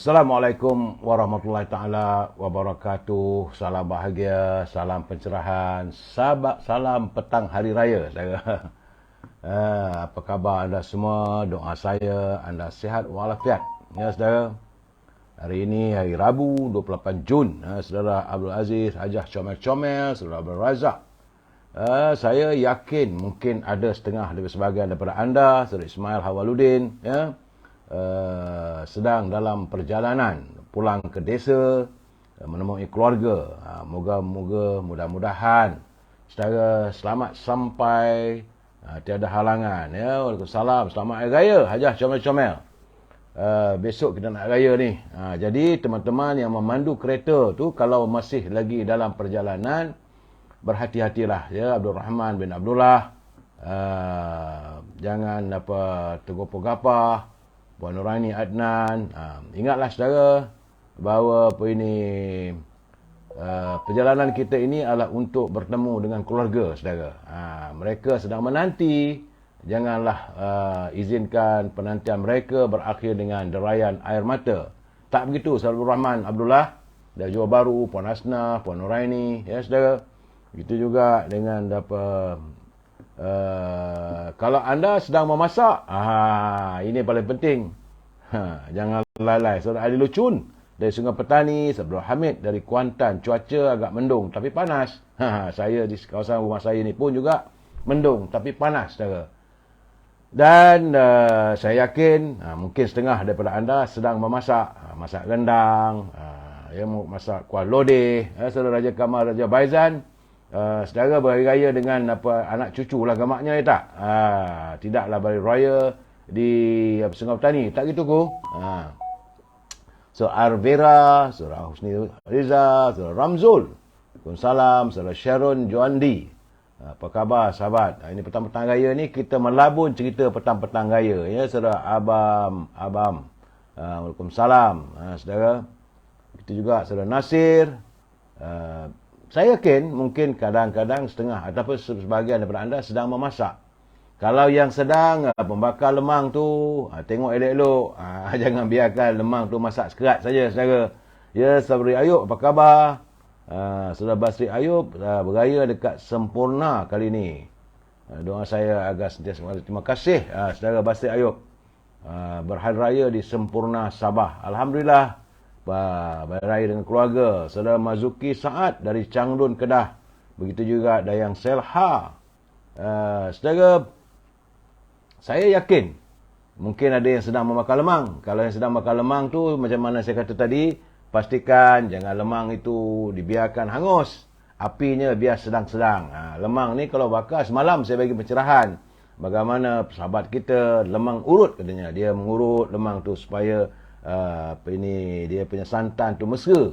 Assalamualaikum warahmatullahi taala wabarakatuh. Salam bahagia, salam pencerahan, salam petang hari raya, saudara. Apa khabar anda semua? Doa saya anda sihat walafiat. Ya, saudara. Hari ini hari Rabu 28 Jun. Saudara Abdul Aziz, Hajah Comel-Comel, saudara Abdul Razak. Saya yakin mungkin ada setengah lebih sebahagian daripada anda, saudara Ismail Hawaludin, ya. Sedang dalam perjalanan pulang ke desa menemui keluarga. Moga-moga mudah-mudahan saudara selamat sampai, tiada halangan, ya. Waalaikumsalam. Selamat Hari Raya Hajah Comel-Comel. Besok kita nak raya ni. Jadi teman-teman yang memandu kereta tu kalau masih lagi dalam perjalanan, berhati-hatilah, ya. Abdul Rahman bin Abdullah, jangan tergopoh-gapah. Puan Nuraini Adnan, ingatlah saudara bahawa perjalanan kita ini adalah untuk bertemu dengan keluarga saudara. Mereka sedang menanti, janganlah izinkan penantian mereka berakhir dengan derayan air mata. Tak begitu saudara Abdul Rahman Abdullah dari Johor Bahru, Puan Hasnah, Puan Nuraini, ya saudara. Begitu juga dengan kalau anda sedang memasak, ini paling penting. Jangan lalai. Saudara Ali Lucun dari Sungai Petani, Abdul Hamid dari Kuantan, cuaca agak mendung tapi panas. Saya di kawasan rumah saya ni pun juga mendung tapi panas, saudara. Dan saya yakin mungkin setengah daripada anda sedang memasak, masak rendang, masak kuah lodeh, saudara Raja Kamal, Raja Baizan. Saudara berhari raya dengan anak cucu lah gamaknya, ya tak? Tidaklah berhari raya di Sungai Petani, tak gitu ku? So Arvera, saudara Husni Riza, saudara Ramzul, Waalaikumsalam, saudara Sharon Joandi. Apa khabar sahabat? Ini petang-petang raya ni kita melabun cerita petang-petang raya, ya saudara Abam. Waalaikumsalam, saudara. Itu juga saudara Nasir. Saya yakin mungkin kadang-kadang setengah ataupun sebahagian daripada anda sedang memasak. Kalau yang sedang membakar lemang tu, tengok elok-elok. Jangan biarkan lemang tu masak sekerat saja, saudara. Ya, Sabri Ayub, apa khabar? Saudara Basri Ayub beraya dekat sempurna kali ni. Doa saya agar sentiasa terima kasih saudara Basri Ayub. Berhari raya di Sempurna Sabah. Alhamdulillah. Beraya dengan keluarga. Saudara Mazuki Saad dari Changdun, Kedah. Begitu juga Dayang Selha. Saudara, saya yakin mungkin ada yang sedang memakan lemang. Kalau yang sedang makan lemang tu, macam mana saya kata tadi, pastikan jangan lemang itu dibiarkan hangus. Apinya biar sedang-sedang. Lemang ni kalau bakar, semalam saya bagi pencerahan bagaimana sahabat kita lemang urut katanya. Dia mengurut lemang tu supaya dia punya santan tu mesra.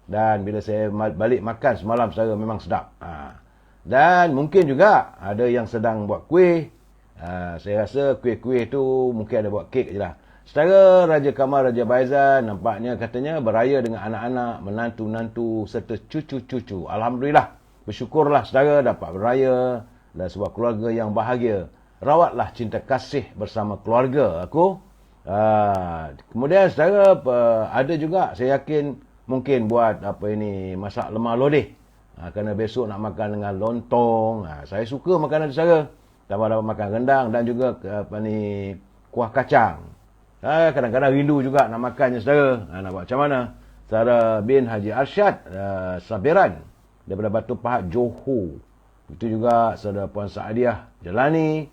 Dan bila saya balik makan semalam, saya memang sedap. Dan mungkin juga ada yang sedang buat kuih. Saya rasa kuih-kuih tu mungkin ada buat kek je lah. Setara Raja Kamal, Raja Baizan, nampaknya katanya beraya dengan anak-anak, menantu-nantu serta cucu-cucu. Alhamdulillah, bersyukurlah saudara dapat beraya dan sebuah keluarga yang bahagia. Rawatlah cinta kasih bersama keluarga aku. Kemudian saudara, ada juga saya yakin mungkin buat masak lemak lodeh. Kerana besok nak makan dengan lontong. Saya suka makanan saudara. Tambah dapat makan rendang dan juga kuah kacang. Kadang-kadang rindu juga nak makannya saudara. Nak buat macam mana? Saudara bin Haji Arsyad Sabiran daripada Batu Pahat, Johor. Itu juga saudara Puan Saadiah Jelani,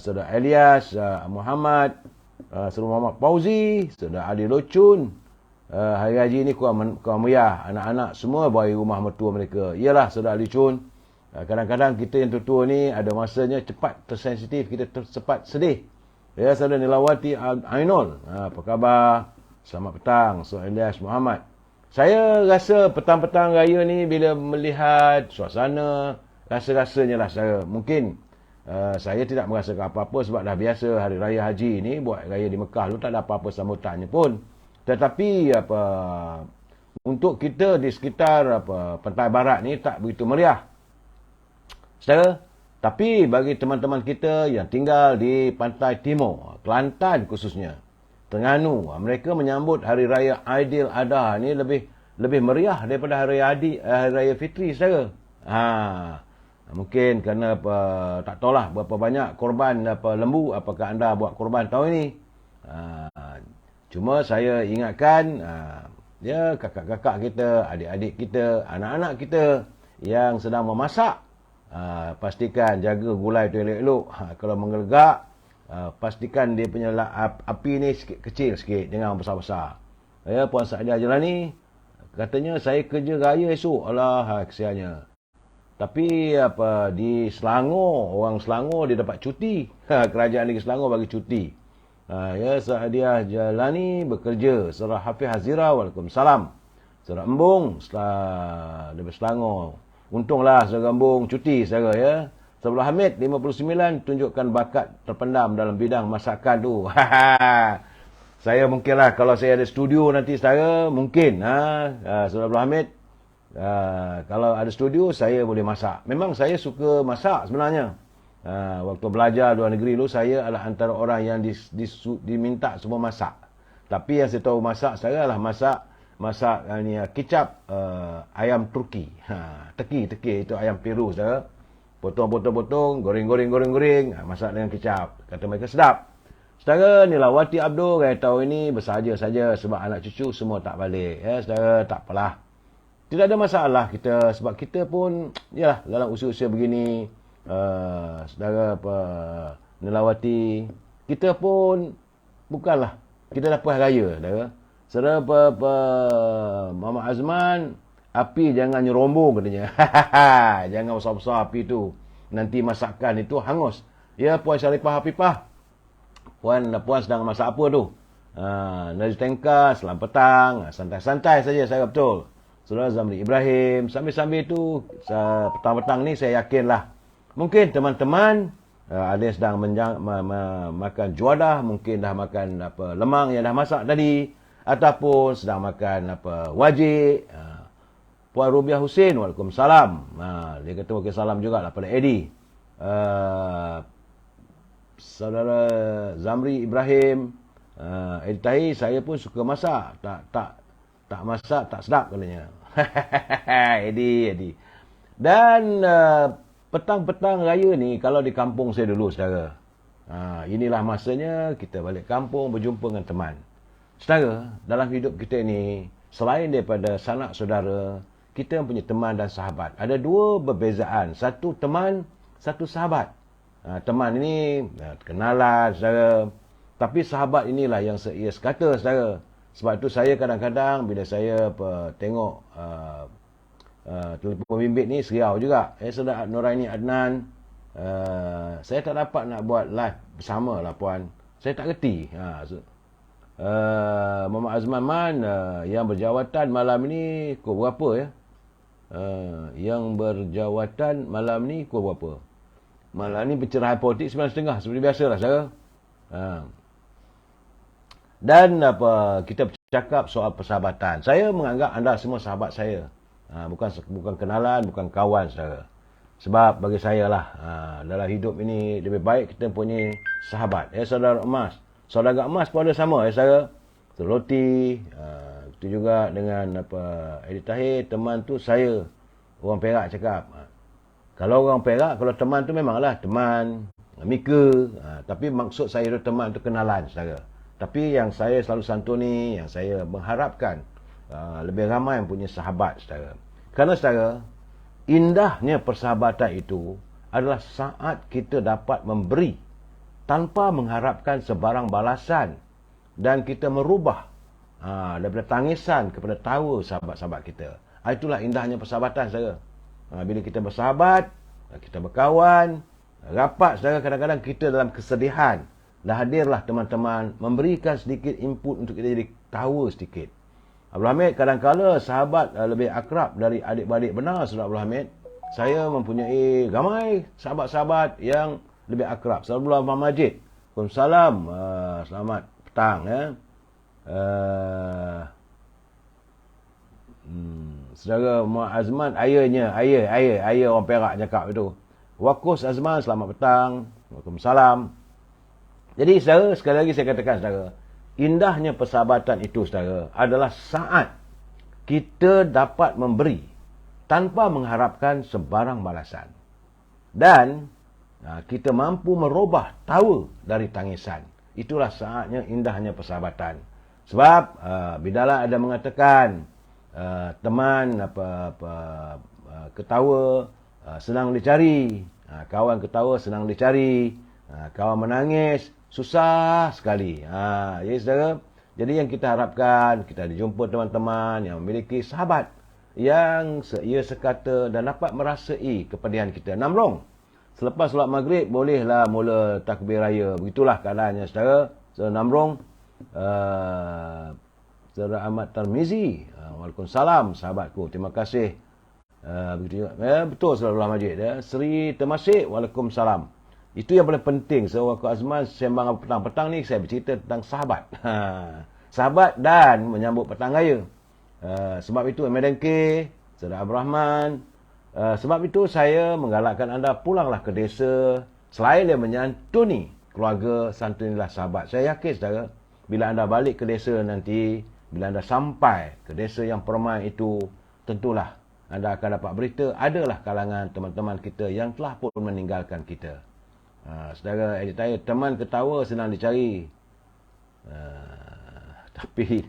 saudara Elias Muhammad, saudara Muhammad Fauzi, saudara Ali Locun. Hari Haji ni kurang meriah. Anak-anak semua bawai rumah mertua mereka. Iyalah saudara Ali Locun. Kadang-kadang kita yang tua-tua ni ada masanya cepat tersensitif, kita cepat sedih. Ya, saudara Nilawati Ainul, apa khabar? Selamat petang, saudara Elias Muhammad. Saya rasa petang-petang raya ni bila melihat suasana, rasa-rasanya lah saudara. Mungkin saya tidak merasakan apa-apa sebab dah biasa hari raya haji ni, buat raya di Mekah lu tak ada apa-apa sambutannya pun. Tetapi untuk kita di sekitar pantai barat ni tak begitu meriah, saudara. Tapi bagi teman-teman kita yang tinggal di pantai timur, Kelantan khususnya, Terengganu. Mereka menyambut Hari Raya Aidiladha ni lebih meriah daripada Hari Raya Fitri, saudara. Mungkin kerana tak tahulah berapa banyak korban lembu apakah anda buat korban tahun ini. Cuma saya ingatkan ya kakak-kakak kita, adik-adik kita, anak-anak kita yang sedang memasak, pastikan jaga gulai tu elok-elok. Kalau menggelegak, pastikan dia punya api ni kecil sikit, jangan besar-besar. Ya, Puan Saadia Jelani katanya saya kerja raya esok. Alah, kesiannya. Tapi di Selangor, orang Selangor dia dapat cuti. Kerajaan negeri Selangor bagi cuti. Ya, Saadia Jelani bekerja. Saudara Hafiz Hazira, waalaikumsalam. Saudara Embung dari Selangor. Untunglah saudara Embung cuti, saudara ya. Saudara Hamid 59 tunjukkan bakat terpendam dalam bidang masakan tu. Saya mungkinlah kalau saya ada studio nanti saudara, mungkin saudara Hamid, kalau ada studio saya boleh masak. Memang saya suka masak sebenarnya. Waktu belajar luar negeri dulu, saya adalah antara orang yang diminta semua masak. Tapi yang saya tahu masak saya adalah masak kicap ayam Turki. Teki itu ayam Peru, saudara. Potong, goreng, masak dengan kicap. Kata mereka sedap. Saudara, Nilawati Abdul, saya tahu ini bersahaja saja sebab anak cucu semua tak balik. Ya, saudara, tak apalah. Tidak ada masalah kita, sebab kita pun, yalah, dalam usia-usia begini, saudara Nilawati, kita pun bukanlah, kita dah puas raya, saudara. Saudara Mama Azman, api jangan nyerombong katanya. Jangan besar-besar api tu. Nanti masakan itu hangus. Ya, Puan Syarifah Hafifah. Puan sedang masak apa tu? Nasi tengkar, selamat petang. Santai-santai saja, saya betul. Saudara Zamri Ibrahim. Sambil-sambil tu, petang-petang ni saya yakinlah. Mungkin teman-teman ada yang sedang makan juadah. Mungkin dah makan lemang yang dah masak tadi. Ataupun sedang makan wajik. Puan Rubiah Husin, waalaikumsalam. Dia kata waalaikumsalam jugalah pada Eddie. Saudara Zamri Ibrahim, Eddie Tahi, saya pun suka masak. Tak masak, tak sedap katanya. Eddie. Dan petang-petang raya ni, kalau di kampung saya dulu, saudara. Inilah masanya kita balik kampung berjumpa dengan teman. Saudara, dalam hidup kita ni, selain daripada sanak saudara, kita punya teman dan sahabat. Ada dua perbezaan. Satu teman, satu sahabat. Teman ini kenalan, saudara. Tapi sahabat inilah yang ia sekata, saudara. Sebab itu saya kadang-kadang bila saya tengok telefon bimbit ni seriau juga. Saudara Nuraini Adnan, saya tak dapat nak buat live bersama lah puan. Saya tak reti. Muhammad Azman Man, yang berjawatan malam ni pukul berapa ya? Yang berjawatan malam ni pukul berapa? Malam ni pencerahan politik 9.30 seperti biasa lah, saudara. Dan kita bercakap soal persahabatan. Saya menganggap anda semua sahabat saya. Bukan kenalan, bukan kawan, saudara. Sebab bagi saya lah, dalam hidup ini lebih baik kita punya sahabat. Saudara emas. Saudara emas pun ada sama, saudara. Roti, itu juga dengan Eddie Tahir, teman tu saya. Orang Perak cakap. Kalau orang Perak, kalau teman tu memanglah teman, mika. Tapi maksud saya itu teman tu kenalan, saudara. Tapi yang saya selalu santuni, yang saya mengharapkan lebih ramai yang punya sahabat, saudara. Kerana, saudara, indahnya persahabatan itu adalah saat kita dapat memberi tanpa mengharapkan sebarang balasan. Dan kita merubah daripada tangisan kepada tawa sahabat-sahabat kita. Itulah indahnya persahabatan, saudara. Bila kita bersahabat, kita berkawan, rapat, saudara, kadang-kadang kita dalam kesedihan. Dah hadirlah teman-teman memberikan sedikit input untuk kita jadi tawa sedikit. Abdul Hamid, kadang-kala sahabat lebih akrab dari adik-beradik, benar, saudara Abdul Hamid. Saya mempunyai ramai sahabat-sahabat yang lebih akrab. Saudara Abdul Majid, Waalaikumsalam, selamat petang ya. Saudara Muhammad Azman, ayah orang Perak cakap itu. Wakus Azman, selamat petang. Waalaikumsalam. Jadi saudara, sekali lagi saya katakan, saudara, indahnya persahabatan itu, saudara, adalah saat kita dapat memberi tanpa mengharapkan sebarang balasan. Dan kita mampu merubah tawa dari tangisan. Itulah saatnya indahnya persahabatan. Sebab Bidalah ada mengatakan, teman ketawa senang dicari, kawan ketawa senang dicari, kawan menangis susah sekali. Jadi saudara, jadi yang kita harapkan, kita dijumpa teman-teman yang memiliki sahabat yang ia sekata dan dapat merasai kepedihan kita. Namrong, selepas solat maghrib bolehlah mula takbir raya. Begitulah keadaannya, saudara. So, Namrong, saudara Ahmad Tarmizi, waalaikumsalam sahabatku, terima kasih. Begitu juga. Betul, saudara Abdullah Majid. Seri Temasik, waalaikumsalam. Itu yang paling penting. So, Waktu Azman sembang petang-petang ni, saya bercerita tentang sahabat. Sahabat dan menyambut petang raya. Sebab itu MDNK, saudara Abdul Rahman, sebab itu saya menggalakkan anda pulanglah ke desa. Selain dia menyantuni keluarga, santunilah sahabat. Saya yakin, saudara, bila anda balik ke desa nanti, bila anda sampai ke desa yang permai itu, tentulah anda akan dapat berita, adalah kalangan teman-teman kita yang telah pun meninggalkan kita. Saudara edit saya, teman ketawa senang dicari. Tapi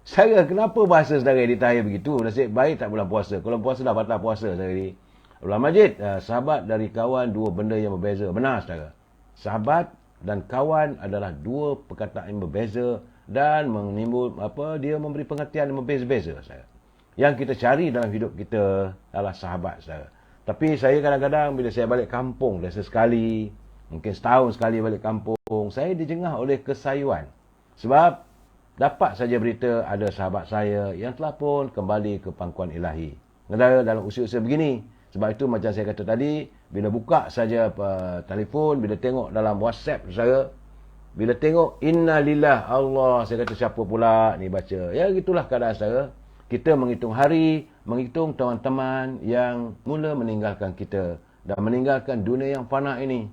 saya, kenapa bahasa saudara edit saya begitu? Nasib baik tak bulan puasa. Kalau puasa dah batal puasa saudara ni. Abdullah Majid, sahabat dari kawan dua benda yang berbeza. Benar, saudara. Sahabat dan kawan adalah dua perkataan yang berbeza dan menimbul dia memberi pengertian yang berbeza-beza, saudara. Yang kita cari dalam hidup kita adalah sahabat, saudara. Tapi saya kadang-kadang bila saya balik kampung, biasa sekali, mungkin setahun sekali balik kampung, saya dijengah oleh kesayuan. Sebab dapat saja berita ada sahabat saya yang telah pun kembali ke pangkuan ilahi. Negara dalam usia-usia begini. Sebab itu macam saya kata tadi, bila buka saja telefon, bila tengok dalam WhatsApp saya, bila tengok Inna Lillah Allah, saya kata siapa pula ni baca. Ya, gitulah keadaan saya. Kita menghitung hari, menghitung teman-teman yang mula meninggalkan kita dan meninggalkan dunia yang fana ini.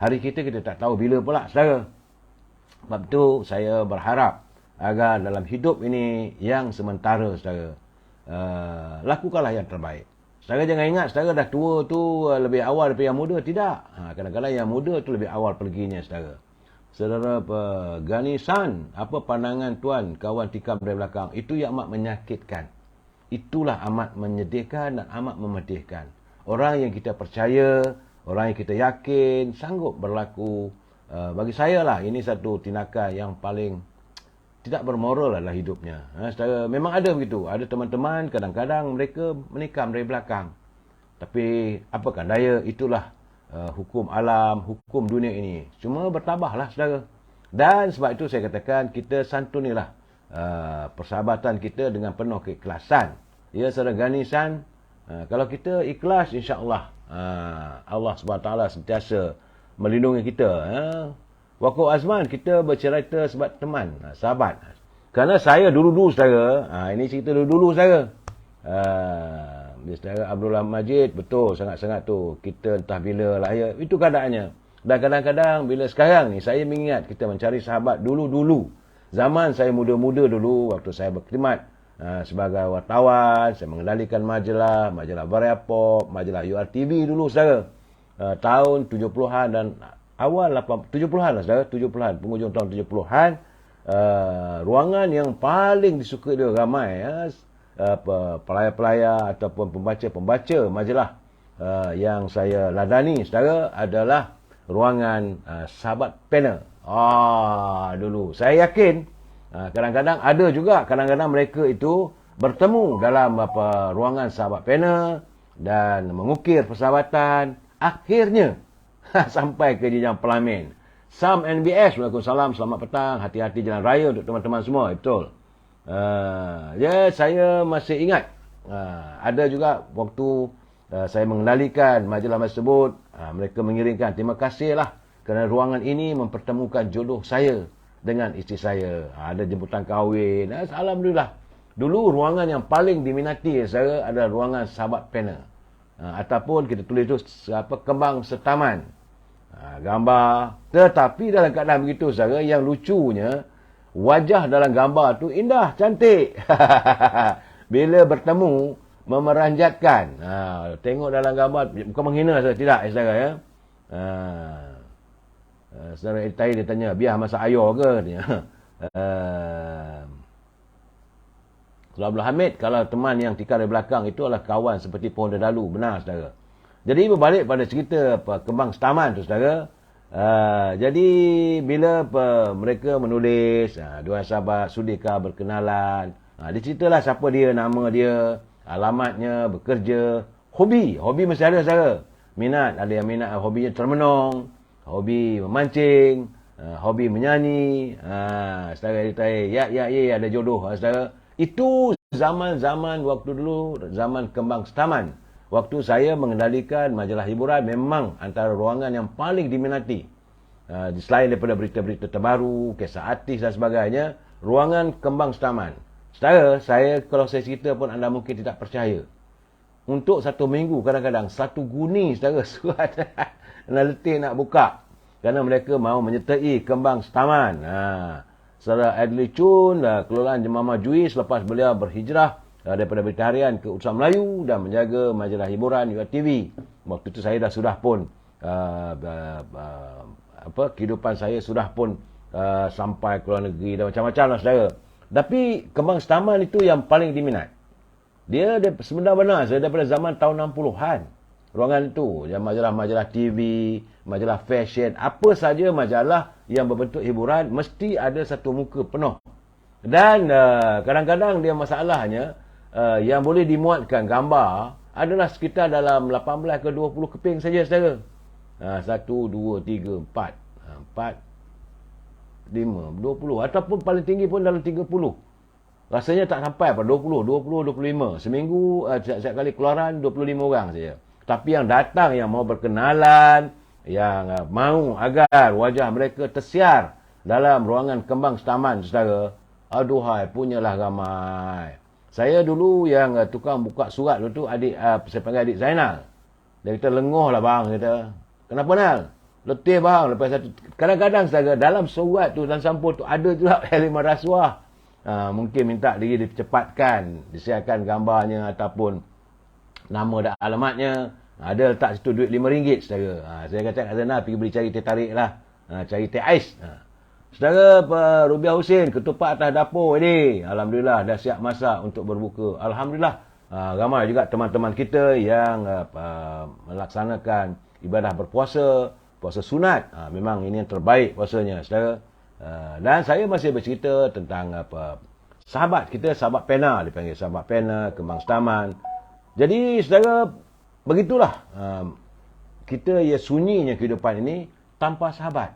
Hari kita tak tahu bila pula, saudara. Sebab itu saya berharap agar dalam hidup ini yang sementara, saudara, lakukanlah yang terbaik. Saudara jangan ingat saudara dah tua tu lebih awal daripada yang muda. Tidak. Kadang-kadang yang muda tu lebih awal perginya, saudara. Saudara Ganisan, apa pandangan tuan kawan tikam dari belakang? Itu yang amat menyakitkan. Itulah amat menyedihkan dan amat memedihkan. Orang yang kita percaya, orang yang kita yakin sanggup berlaku. Bagi saya lah, ini satu tindakan yang paling tidak bermoral adalah hidupnya. Saudara, memang ada begitu. Ada teman-teman kadang-kadang mereka menikam dari belakang. Tapi apakah daya, itulah hukum alam, hukum dunia ini. Cuma bertabahlah, saudara. Dan sebab itu saya katakan kita santunilah persahabatan kita dengan penuh keikhlasan. Ya, saudara Ganisan, kalau kita ikhlas, insya-Allah Allah SWT sentiasa melindungi kita. Waktu Azman kita bercerita sebab teman, sahabat. Kerana saya dulu-dulu, saudara, ini cerita dulu-dulu, saudara. Saudara Abdullah Majid, betul sangat-sangat tu. Kita entah bila lahir, itu keadaannya. Dan kadang-kadang bila sekarang ni, saya mengingat kita mencari sahabat dulu-dulu. Zaman saya muda-muda dulu, waktu saya berkhidmat sebagai wartawan, saya mengendalikan majalah Varia Pop, majalah URTV dulu, saudara. Tahun 70-an dan awal 70-an lah, saudara, 70-an, penghujung tahun 70-an, ruangan yang paling disukai dia ramai, pelayar-pelayar ataupun pembaca-pembaca majalah yang saya ladani, saudara, adalah ruangan sahabat panel. Dulu saya yakin kadang-kadang ada juga, kadang-kadang mereka itu bertemu dalam ruangan sahabat panel dan mengukir persahabatan, akhirnya sampai ke jenjang pelamin. Sam NBS, waalaikumsalam, selamat petang, hati-hati jalan raya untuk teman-teman semua. Betul. Saya masih ingat, ada juga waktu saya mengendalikan majalah tersebut, mereka mengirimkan terima kasihlah kerana ruangan ini mempertemukan jodoh saya dengan isteri saya. Ada jemputan kahwin. Alhamdulillah. Dulu ruangan yang paling diminati saya adalah ruangan sahabat panel. Ataupun kita tulis tu kembang setaman. Gambar. Tetapi dalam keadaan begitu, saudara, yang lucunya, wajah dalam gambar tu indah, cantik. Bila bertemu, memeranjatkan. Tengok dalam gambar, bukan menghina saya, tidak, saudara ya. Saudara Itai dia tanya, biar masak ayo ke? Saudara Abdul Hamid, kalau teman yang tikar di belakang itu adalah kawan seperti pohon dedalu. Benar, saudara. Jadi berbalik pada cerita kembang setaman tu, saudara. Jadi bila mereka menulis, dua sahabat sudikah berkenalan. Dia ceritalah siapa dia, nama dia, alamatnya, bekerja, hobi mesti ada, saudara. Minat, ada yang minat hobinya termenung, hobi memancing, hobi menyanyi, saudara Itai, ya ada jodoh, saudara. Itu zaman-zaman waktu dulu, zaman kembang setaman. Waktu saya mengendalikan majalah hiburan, memang antara ruangan yang paling diminati. Selain daripada berita-berita terbaru, kisah artis dan sebagainya, ruangan kembang setaman. Saudara, kalau saya cerita pun anda mungkin tidak percaya. Untuk 1 minggu, kadang-kadang 1 guni, saudara, surat nak letih nak buka. Kerana mereka mahu menyertai kembang setaman. Saudara Adli Chun, kelolaan Jemaah Juis selepas beliau berhijrah daripada Berita Harian ke Utusan Melayu dan menjaga majalah hiburan UiTV. Waktu itu saya sudah pun kehidupan saya sudah pun sampai ke luar negeri dan macam-macam lah, saudara. Tapi kembang setaman itu yang paling diminat. Dia sebenar-benar daripada zaman tahun 60-an. Ruangan itu, majalah-majalah TV, majalah fashion, apa saja majalah yang berbentuk hiburan, mesti ada satu muka penuh. Dan kadang-kadang dia masalahnya, yang boleh dimuatkan gambar adalah sekitar dalam 18 ke 20 keping saja, saudara. 1, 2, 3, 4, 5, 20, ataupun paling tinggi pun dalam 30. Rasanya tak sampai pada 20, 25. Seminggu, setiap kali keluaran 25 orang saja. Tapi yang datang, yang mau berkenalan, yang mahu agar wajah mereka tersiar dalam ruangan kembang setaman, saudara, aduhai, punyalah ramai. Saya dulu yang tukang buka surat tu, saya panggil adik Zainal. Dia kata, lengoh lah bang, kata. Kenapa Nal? Letih bang. Lepas satu, kadang-kadang saudara, dalam surat tu, dalam sampul tu, ada juga elemen rasuah. Mungkin minta diri dipercepatkan, disiarkan gambarnya ataupun nama dan alamatnya. Ada letak situ duit RM5, saudara. Saya kata kat sana, pergi beli cari teh tarik lah. Cari teh ais. Saudara Rubiah Husin, ketupat atas dapur ini. Alhamdulillah, dah siap masak untuk berbuka. Alhamdulillah. Ramai juga teman-teman kita yang melaksanakan ibadah berpuasa, puasa sunat. Memang ini yang terbaik puasanya, saudara. Dan saya masih bercerita tentang sahabat kita, sahabat pena, dipanggil sahabat pena, kembang setaman. Jadi, saudara, begitulah kita sunyinya kehidupan ini tanpa sahabat.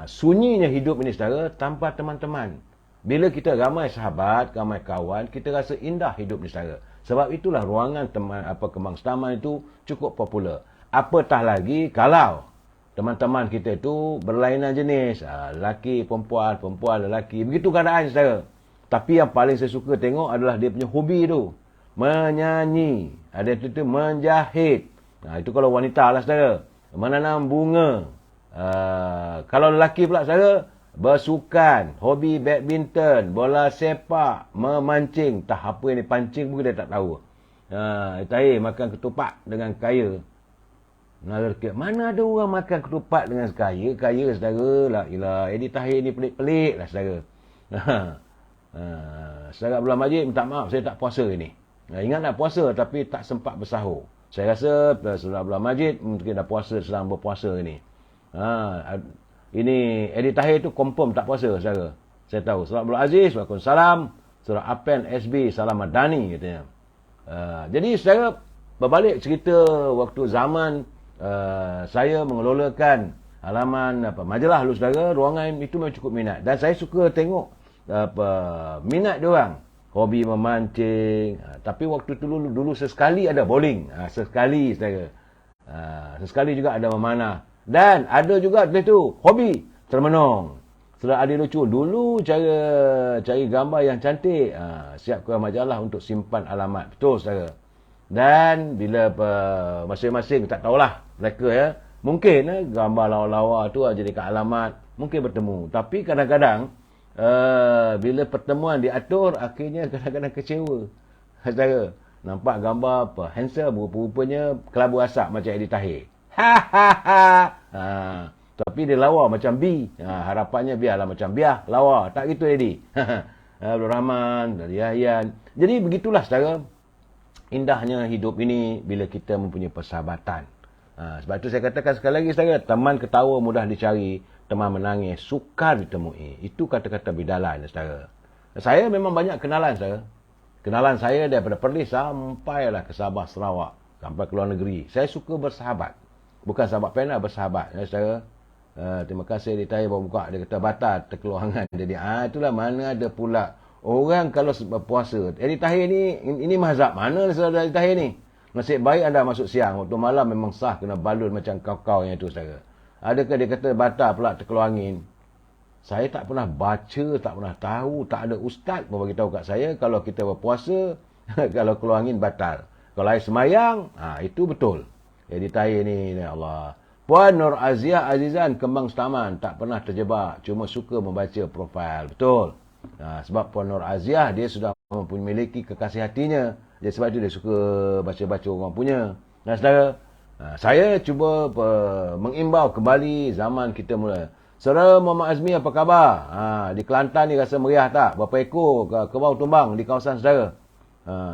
Sunyinya hidup ini, saudara, tanpa teman-teman. Bila kita ramai sahabat, ramai kawan, kita rasa indah hidup ni, saudara. Sebab itulah ruangan kembang setaman itu cukup popular. Apatah lagi kalau teman-teman kita itu berlainan jenis, lelaki, perempuan, perempuan, lelaki. Begitu keadaan, saudara. Tapi yang paling saya suka tengok adalah dia punya hobi tu. Menyanyi. Ada itu menjahit. Itu kalau wanita lah, saudara. Menanam bunga. Kalau lelaki pula, saudara, bersukan, hobi badminton, bola sepak, memancing. Tak apa ini pancing pun dia tak tahu. Tahir makan ketupat dengan kaya. Mana ada orang makan ketupat dengan kaya? Kaya, saudara. La ilah. Tahir ni pelik-pelik lah, saudara. Saudara Abdul Majid, minta maaf, saya tak puasa ini. Ingat nak puasa tapi tak sempat bersahur. Saya rasa Saudara Abdul Majid mungkin dah puasa, sedang berpuasa ini. Ini Eddie Tahir tu confirm tak puasa, saudara. Saya tahu. Saudara Abdul Aziz, waalaikumsalam. Saudara Apen SB, salam Madani, katanya. Jadi, saudara, berbalik cerita waktu zaman saya mengelolakan halaman majalah lu, saudara, ruangan itu memang cukup minat. Dan saya suka tengok minat diorang. Hobi memancing. Tapi waktu itu dulu sesekali ada bowling. Sesekali, saudara. Sesekali juga ada memanah. Dan ada juga tu hobi termenung. Saudara Adi lucu, dulu cara cari gambar yang cantik, siapkan majalah untuk simpan alamat. Betul, saudara. Dan bila masing-masing tak tahulah mereka mungkin gambar lawa-lawa tu jadi kat alamat, mungkin bertemu. Tapi kadang-kadang Bila pertemuan diatur, akhirnya kadang-kadang kecewa. Saudara, nampak gambar apa? Handsome, rupa-rupanya kelabu asap macam Eddie Tahir. Tapi dia lawa macam B. Harapannya biarlah macam biar lawa. Tak gitu Eddie. Abdul Rahman, Yayan. Jadi begitulah saudara. Indahnya hidup ini bila kita mempunyai persahabatan. Sebab itu saya katakan sekali lagi saudara, teman ketawa mudah dicari, teman menangis sukar ditemui. Itu kata-kata bidalan saudara. Saya memang banyak kenalan saudara. Kenalan saya daripada Perlis sampailah ke Sabah, Sarawak, sampai ke luar negeri. Saya suka bersahabat. Bukan sahabat pena, bersahabat. Ya, saudara. Terima kasih di Tahir baru buka. Dia kata batal terkeluarangan. Jadi itulah mana ada pula orang kalau berpuasa. Eddie Tahir ni, ini mazhab. Mana saudara Eddie Tahir ni? Nasib baik anda masuk siang. Waktu malam memang sah kena balun macam kau-kau yang itu saudara. Adakah dia kata batal pula terkeluar angin? Saya tak pernah baca, tak pernah tahu, tak ada ustaz pun bagi tahu kat saya kalau kita berpuasa, kalau keluar angin batal. Kalau air semayang, itu betul. Eddie Tahir ni, ya Allah. Puan Nur Aziah Azizan Kembang Setaman tak pernah terjebak, cuma suka membaca profil. Betul. Sebab Puan Nur Aziah dia sudah memiliki kekasih hatinya. Jadi sebab itu dia suka baca-baca orang punya. Dan saudara, saya cuba mengimbau kembali zaman kita mula. Saudara Muhammad Azmi apa khabar? Di Kelantan ni rasa meriah tak? Berapa ekor kerbau tumbang di kawasan saudara?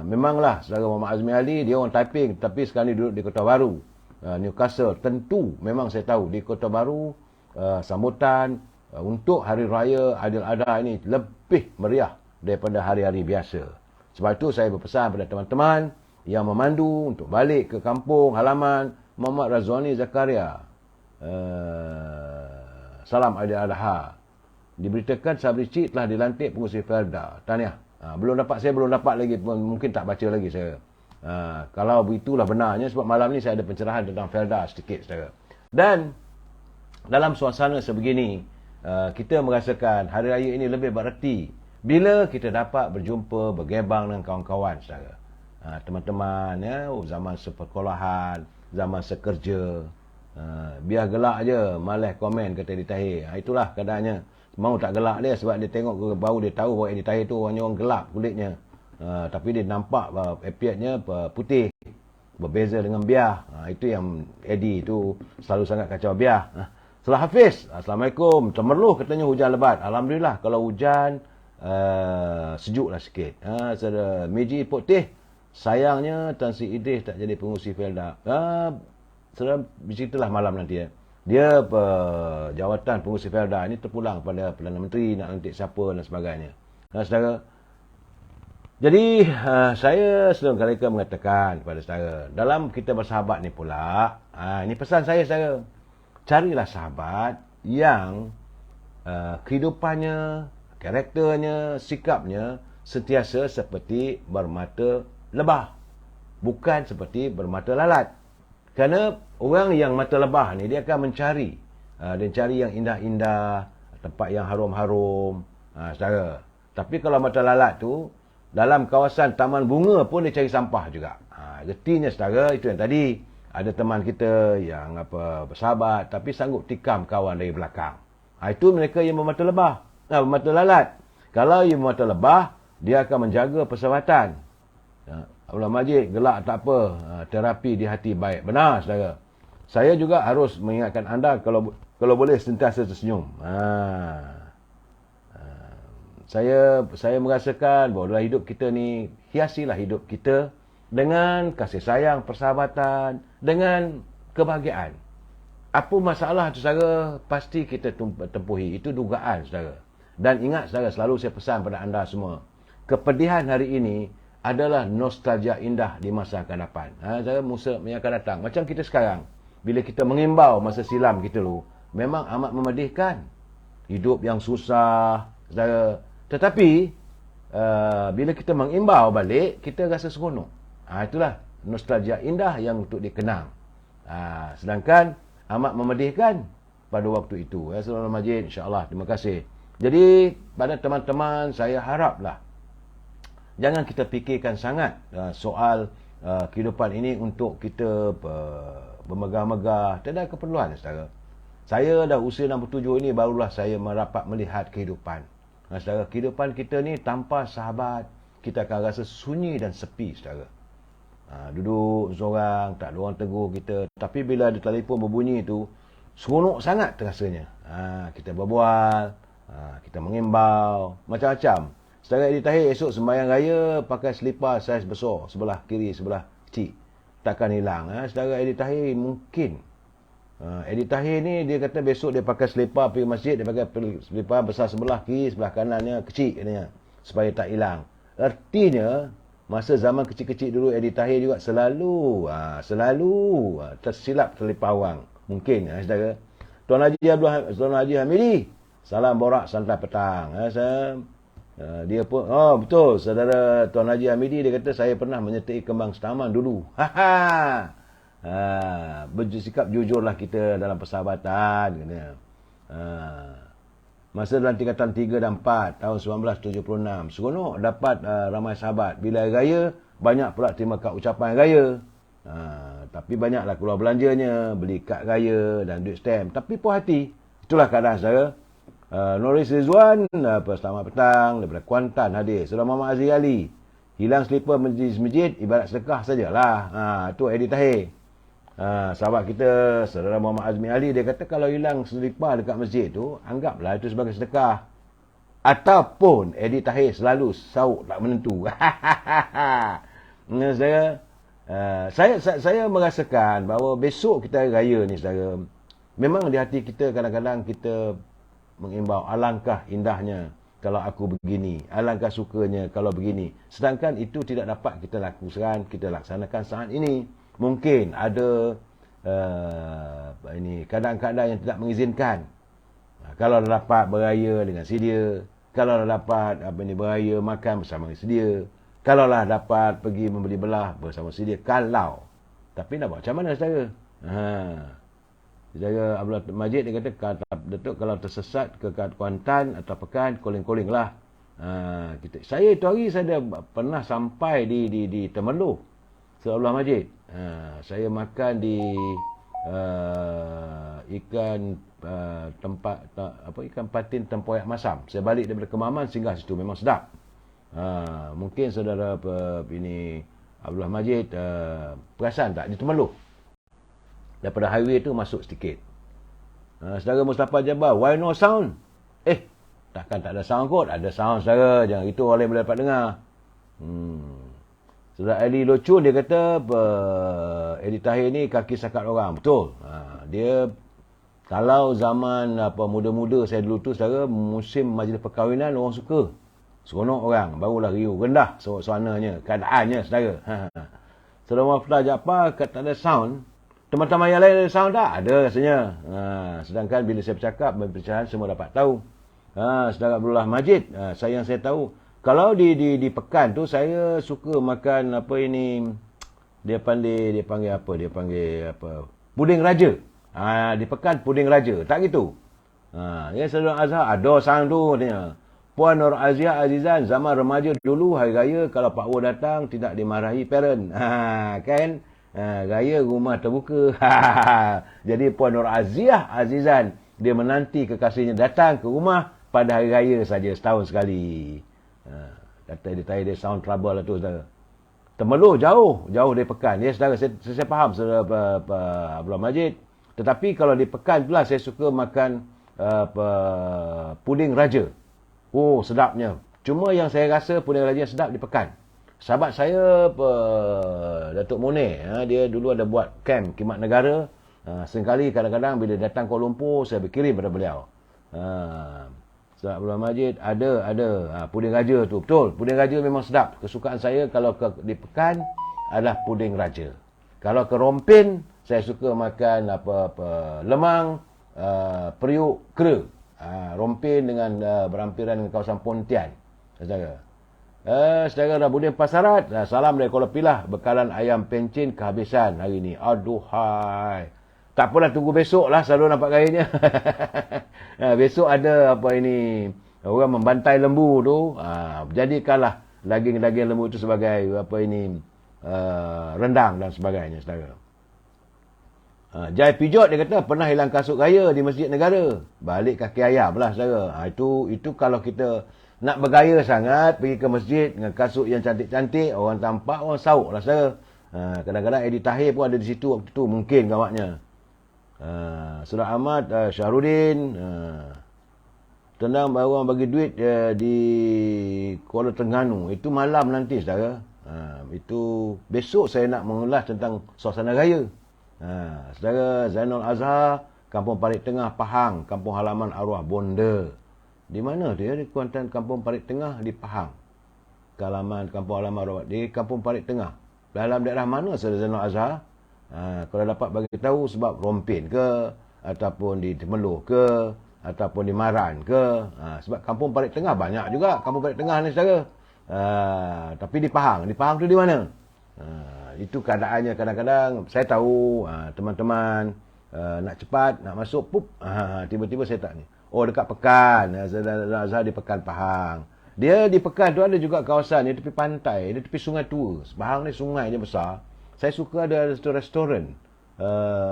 Memanglah saudara Muhammad Azmi Ali, dia orang Taiping tapi sekarang ni duduk di Kota Baru. Newcastle, tentu memang saya tahu di Kota Baru sambutan untuk Hari Raya Aidiladha ini lebih meriah daripada hari-hari biasa. Sebab itu saya berpesan pada teman-teman yang memandu untuk balik ke kampung halaman Muhammad Razwani Zakaria. Salam Aidiladha. Diberitakan Sabri Cik telah dilantik pengurusi Felda. Tahniah. Saya belum dapat lagi, mungkin tak baca lagi saya. Kalau begitulah benarnya, sebab malam ni saya ada pencerahan tentang Felda sedikit saudara. Dan dalam suasana sebegini, kita merasakan hari raya ini lebih bererti bila kita dapat berjumpa, bergebang dengan kawan-kawan saudara. Teman-teman ya, zaman seperkolahan, zaman sekerja, biar gelak je, malas komen kata Eddie Tahir. Itulah keadaannya. Mau tak gelak dia sebab dia tengok baru dia tahu bahawa Eddie Tahir tu orangnya orang gelap kulitnya. Tapi dia nampak epiatnya putih, berbeza dengan biah. Itu yang Eddie tu selalu sangat kacau biah. Salah Hafiz, Assalamualaikum. Temerloh katanya hujan lebat. Alhamdulillah kalau hujan sejuklah sikit. Meji Putih, sayangnya Tan Sri Idris tak jadi pengurusi Felda. Saudara, begitulah malam nanti ya. Dia jawatan pengurusi Felda ini terpulang pada Perdana Menteri nak lantik siapa dan sebagainya. Saudara, jadi saya selalu kali mengatakan kepada saudara, dalam kita bersahabat ni pula, ini pesan saya saudara, carilah sahabat yang kehidupannya, karakternya, sikapnya sentiasa seperti bermata lebah, bukan seperti bermata lalat. Kerana orang yang mata lebah ni dia akan mencari, dia cari yang indah-indah, tempat yang harum-harum, saudara. Tapi kalau mata lalat tu, dalam kawasan taman bunga pun dia cari sampah juga. Getinya saudara, itu yang tadi. Ada teman kita yang bersahabat tapi sanggup tikam kawan dari belakang. Itu mereka yang bermata lebah. Bermata lalat. Kalau yang bermata lebah, dia akan menjaga persahabatan. Allah Majid, gelak tak apa. Terapi di hati baik. Benar saudara. Saya juga harus mengingatkan anda kalau boleh sentiasa tersenyum. Saya merasakan bahawa dalam hidup kita ni, hiasilah hidup kita dengan kasih sayang, persahabatan, dengan kebahagiaan. Apa masalah tu saudara, pasti kita tempuhi. Itu dugaan saudara. Dan ingat saudara, selalu saya pesan pada anda semua, kepedihan hari ini adalah nostalgia indah di masa akan datang. Saudara, masa yang akan datang. Macam kita sekarang, bila kita mengimbau masa silam kita dulu, memang amat memedihkan. Hidup yang susah, saudara. Tetapi bila kita mengimbau balik, kita rasa seronok. Itulah nostalgia indah yang untuk dikenang. Sedangkan amat memedihkan pada waktu itu. Assalamualaikum Majid, insya-Allah. Terima kasih. Jadi pada teman-teman, saya haraplah jangan kita fikirkan sangat soal kehidupan ini untuk kita bermegah-megah. Tak ada keperluan saudara. Saya dah usia 67 ini barulah saya merapat melihat kehidupan. Saudara, kehidupan kita ni tanpa sahabat, kita akan rasa sunyi dan sepi, saudara. Duduk seorang, tak ada orang tegur kita. Tapi bila ada telefon berbunyi tu, seronok sangat terasanya. Kita berbual, kita mengimbau, macam-macam. Saudara Eddie Tahir esok sembahyang raya pakai selipar saiz besar, sebelah kiri, sebelah kecil. Takkan hilang. Saudara Eddie Tahir mungkin. Eddie Tahir ni dia kata besok dia pakai selipar pergi masjid, dia pakai selipar besar sebelah kiri, sebelah kanannya kecil katanya, supaya tak hilang. Artinya masa zaman kecil-kecil dulu Eddie Tahir juga selalu tersilap selipar orang. Mungkin saudara. Tuan Haji Hamidi, salam borak santai petang. Dia pun, betul, saudara Tuan Haji Hamidi, dia kata saya pernah menyertai kembang setaman dulu. Bersikap jujurlah kita dalam persahabatan. Masa dalam tingkatan 3 dan 4 tahun 1976, seronok dapat ramai sahabat. Bila hari raya, banyak pula terima kad ucapan raya. Tapi banyaklah keluar belanjanya, beli kad raya dan duit stamp. Tapi puas hati. Itulah keadaan saudara. Noris Rizwan, selamat petang, daripada Kuantan hadir. Saudara Muhammad Aziz Ali, hilang selipar masjid ibarat sedekah sajalah. Itu Eddie Tahir. Sahabat kita, saudara Muhammad Azmi Ali, dia kata kalau hilang selipar dekat masjid tu, anggaplah itu sebagai sedekah. Ataupun Eddie Tahir selalu sauk tak menentu. Saya merasakan bahawa besok kita raya ni, saudara, memang di hati kita kadang-kadang kita mengimbau, alangkah indahnya kalau aku begini, alangkah sukanya kalau begini. Sedangkan itu tidak dapat kita lakukan, kita laksanakan saat ini. Mungkin ada keadaan-keadaan yang tidak mengizinkan. Kalau dah dapat beraya dengan sedia, kalau dah dapat beraya makan bersama sedia, kalau lah dapat pergi membeli belah bersama sedia, kalau. Tapi nak buat macam mana, saudara? Saudara Abdullah Majid, dia kata, Datuk kalau tersesat ke Kuantan atau Pekan, calling-calling lah. Saya itu hari saya pernah sampai di Temerloh, Abdullah Majid. Saya makan di ikan ikan patin tempoyak masam. Saya balik daripada Kemaman singgah situ, memang sedap. Mungkin saudara Abdullah Majid perasan tak di Temerloh, daripada highway tu masuk sedikit. Saudara Mustafa Jabar, why no sound? Takkan tak ada sound kot? Ada sound, saudara. Jangan itu orang lain boleh dapat dengar. Saudara Ali Locun, dia kata Eddie Tahir ni kaki sakat orang. Betul. Dia kalau zaman muda-muda saya dulu tu, saudara, musim majlis perkahwinan orang suka. Seronok orang, barulah riuh rendah suasananya, keadaannya, saudara. Saudara Muhammad Jaafar kata tak ada sound. Teman-teman yang lain ada sound tak? Ada rasanya. Sedangkan bila saya bercakap, berbicara semua dapat tahu. Saudara Abdullah Majid, saya tahu, kalau di Pekan tu saya suka makan dia panggil puding raja. Di Pekan puding raja, tak gitu. Ya, saudara Azhar ada sang tu katanya. Puan Nur Aziah Azizan, zaman remaja dulu hari raya kalau Pak Wo datang tidak dimarahi parent. Kan? Raya rumah terbuka. Jadi Puan Nur Aziah Azizan, dia menanti kekasihnya datang ke rumah pada hari raya saja, setahun sekali. Kata dia tadi dia sound trouble lah tu, saudara. Temerloh jauh dari Pekan. Ya, saudara, saya faham, saudara Abdullah Majid. Tetapi kalau di Pekan pula saya suka makan puding raja. Oh, sedapnya. Cuma yang saya rasa puding raja sedap di Pekan. Sahabat saya Datuk Munir, dia dulu ada buat camp khidmat negara. Sekali kadang-kadang bila datang Kuala Lumpur, saya berkirim pada beliau. Sahabat Abdullah Majid ada puding raja tu. Betul, puding raja memang sedap. Kesukaan saya kalau di Pekan adalah puding raja. Kalau ke Rompin, saya suka makan lemang, periuk, kera. Rompin dengan berampiran dengan kawasan Pontian. Saudara. Saudara Rabudin Pasarat, salam dari Kuala Pilah, bekalan ayam pencin kehabisan hari ni. Aduhai. Tak apalah, tunggu besok lah, selalu nampak gayanya. Besok ada orang membantai lembu tu. Jadikanlah daging-daging lembu tu sebagai rendang dan sebagainya, saudara. Jai Pijot dia kata pernah hilang kasut gaya di Masjid Negara. Balik kaki ayam lah saudara. Itu kalau kita nak bergaya sangat, pergi ke masjid dengan kasut yang cantik-cantik, orang tampak, orang sauk lah saudara. Kadang-kadang Eddie Tahir pun ada di situ waktu tu, mungkin gawaknya. Saudara Ahmad Syahrudin, tendang orang bagi duit di Kuala Terengganu. Itu malam nanti saudara. Itu besok saya nak mengulas tentang suasana raya. Saudara Zainul Azhar, Kampung Parit Tengah, Pahang, kampung halaman arwah bonda. Di mana dia? Di Kuantan Kampung Parit Tengah di Pahang. Kampung halaman arwah di Kampung Parit Tengah. Dalam daerah mana saudara Zainul Azhar? Kalau dapat bagi tahu sebab Rompin ke, ataupun di Temeloh ke, ataupun di Maran ke. Sebab Kampung Parit Tengah banyak juga Kampung Parit Tengah ni saudara. Tapi di Pahang tu di mana? Itu keadaannya kadang-kadang saya tahu teman-teman nak cepat nak masuk tiba-tiba saya tak ni. Dekat Pekan, Azhar di Pekan Pahang. Dia di Pekan tu ada juga kawasan di tepi pantai, di tepi sungai tua. Pahang ni sungai dia besar. Saya suka ada restoran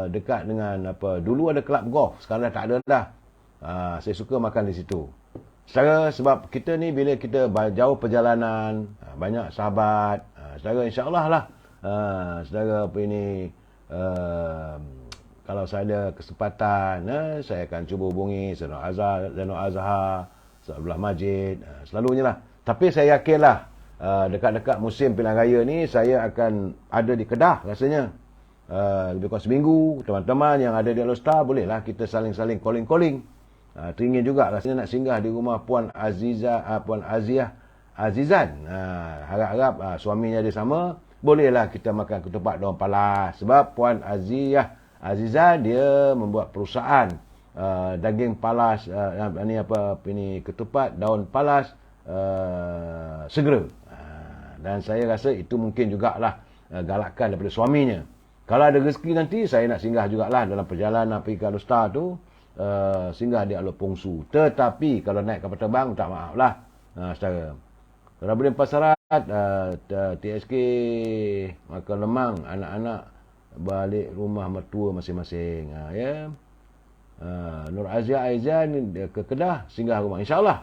dekat dengan dulu ada kelab golf, sekarang dah tak ada dah. Saya suka makan di situ. Sebab kita ni bila kita jauh perjalanan, banyak sahabat, saudara insya-Allah lah. Saudara kalau saya ada kesempatan, saya akan cuba hubungi Zainul Azhar, Abdullah Majid, selalunya lah. Tapi saya yakinlah dekat-dekat musim pilihan raya ni saya akan ada di Kedah rasanya. Lebih kurang seminggu. Teman-teman yang ada di Alostar bolehlah kita saling-saling calling-calling. Teringin juga rasanya nak singgah di rumah Puan Aziah Azizan. Harap-harap suaminya dia sama. Bolehlah kita makan ketupat daun palas. Sebab Puan Azizan dia membuat perusahaan daging palas, ketupat daun palas segera. Dan saya rasa itu mungkin jugalah galakan daripada suaminya. Kalau ada rezeki nanti saya nak singgah jugalah dalam perjalanan pergi ke Alostar tu, singgah di Alor Pongsu. Tetapi kalau naik kapal terbang, tak maaf lah saudara. Kalau boleh pasaran TSK makan lemang, anak-anak balik rumah mertua masing-masing. Nur Azia Aizan ke Kedah, singgah rumah insya-Allah.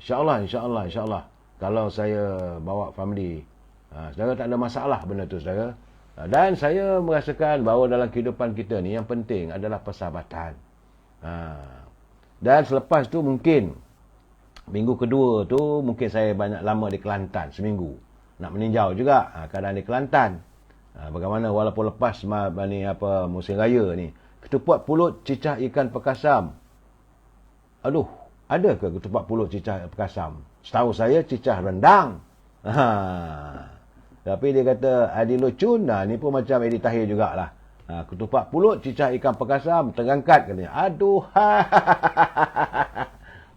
InsyaAllah. Kalau saya bawa family, saudara tak ada masalah benda tu saudara. Dan saya merasakan bahawa dalam kehidupan kita ni yang penting adalah persahabatan. Dan selepas tu mungkin minggu kedua tu mungkin saya banyak lama di Kelantan seminggu. Nak meninjau juga keadaan di Kelantan. Bagaimana walaupun lepas musim raya ni. Ketupat pulut cicah ikan perkasam. Ada ke ketupat pulut cicah perkasam? Setahu saya cicah rendang. Tapi dia kata Adi Locun, ni pun macam Eddie Tahir jugalah. Ketupat pulut cicah ikan perkasam terangkat katanya.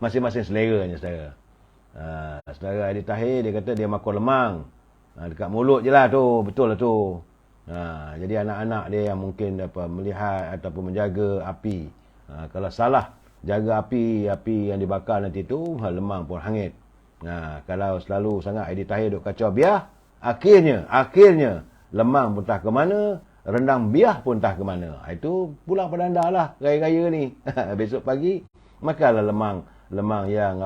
Masing-masing seleranya saudara. Saudara Eddie Tahir dia kata dia makan lemang. Dekat mulut je lah tu, betul lah tu. Jadi anak-anak dia yang mungkin melihat ataupun menjaga api. Kalau salah jaga api yang dibakar nanti tu, lemang pun hangit. Kalau selalu sangat Eddie Tahir duk kacau biar, akhirnya lemang pun tak ke mana, rendang biah pun tak ke mana. Itu pulang pada anda lah raya-raya ni. Besok pagi makanlah lemang yang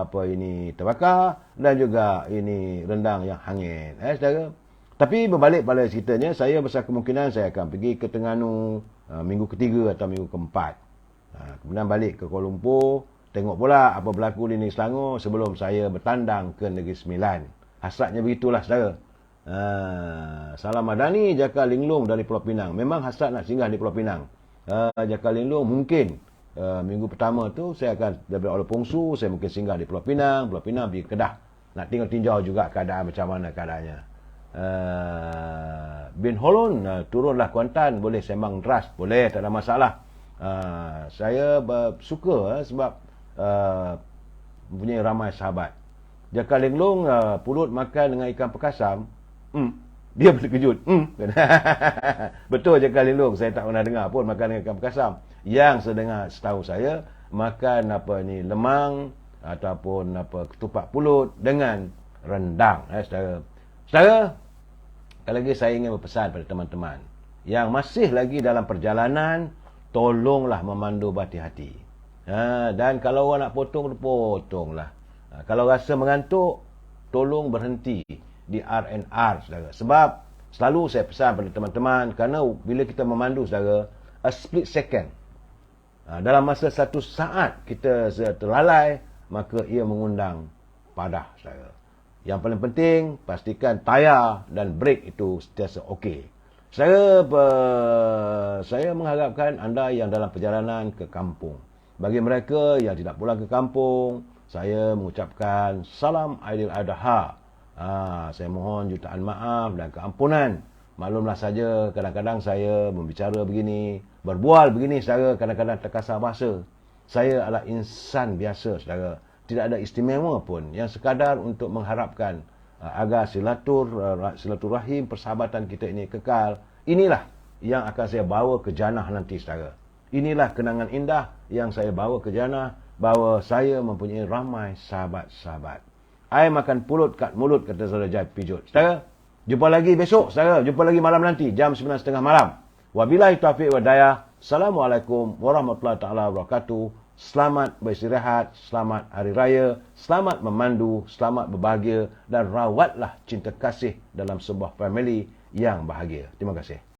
terbakar dan juga ini rendang yang hangit. Saudara. Tapi berbalik pada ceritanya, saya besar kemungkinan saya akan pergi ke Terengganu minggu ketiga atau minggu keempat. Kemudian balik ke Kuala Lumpur, tengok pula apa berlaku di Negeri Selangor sebelum saya bertandang ke Negeri Sembilan. Hasratnya begitulah saudara. Salam Madani, Jaka Linglung dari Pulau Pinang. Memang hasrat nak singgah di Pulau Pinang. Jaka Linglung mungkin minggu pertama tu saya akan daripada Alor Pongsu, saya mungkin singgah di Pulau Pinang pergi ke Kedah. Nak tengok tinjau juga keadaan macam mana keadaannya. Bin Holon turunlah Kuantan, boleh sembang teras, boleh, tak ada masalah. Saya suka sebab mempunyai ramai sahabat. Jaka Linglung pulut makan dengan ikan perkasam, dia terkejut. Betul Jaka Linglung, saya tak pernah dengar pun makan dengan ikan perkasam. Yang setahu saya makan lemang ataupun ketupat pulut dengan rendang. Saudara, sekali lagi saya ingin berpesan pada teman-teman. yang masih lagi dalam perjalanan, tolonglah memandu berhati-hati. Dan kalau orang nak potonglah. Kalau rasa mengantuk, tolong berhenti di R&R, saudara. Sebab selalu saya pesan pada teman-teman, kerana bila kita memandu, saudara, a split second, dalam masa 1 saat kita terlalai, maka ia mengundang padah, saudara. Yang paling penting, pastikan tayar dan brake itu sentiasa okey. Saya mengharapkan anda yang dalam perjalanan ke kampung. Bagi mereka yang tidak pulang ke kampung, saya mengucapkan salam Aidil Adha. Saya mohon jutaan maaf dan keampunan. Maklumlah saja, kadang-kadang saya membicara begini, berbual begini, saudara, kadang-kadang terkasar bahasa. Saya adalah insan biasa, saudara. Tidak ada istimewa pun, yang sekadar untuk mengharapkan agar silaturahim persahabatan kita ini kekal. Inilah yang akan saya bawa ke jannah nanti, saudara. Inilah kenangan indah yang saya bawa ke jannah, bahawa saya mempunyai ramai sahabat-sahabat. Air makan pulut kat mulut, kata saudara Jai Pijut. Saudara, jumpa lagi besok, saudara. Jumpa lagi malam nanti, jam 9.30 malam. Wabillahi taufiq wa hidayah. Assalamualaikum warahmatullahi taala wabarakatuh. Selamat beristirahat, selamat hari raya, selamat memandu, selamat berbahagia, dan rawatlah cinta kasih dalam sebuah family yang bahagia. Terima kasih.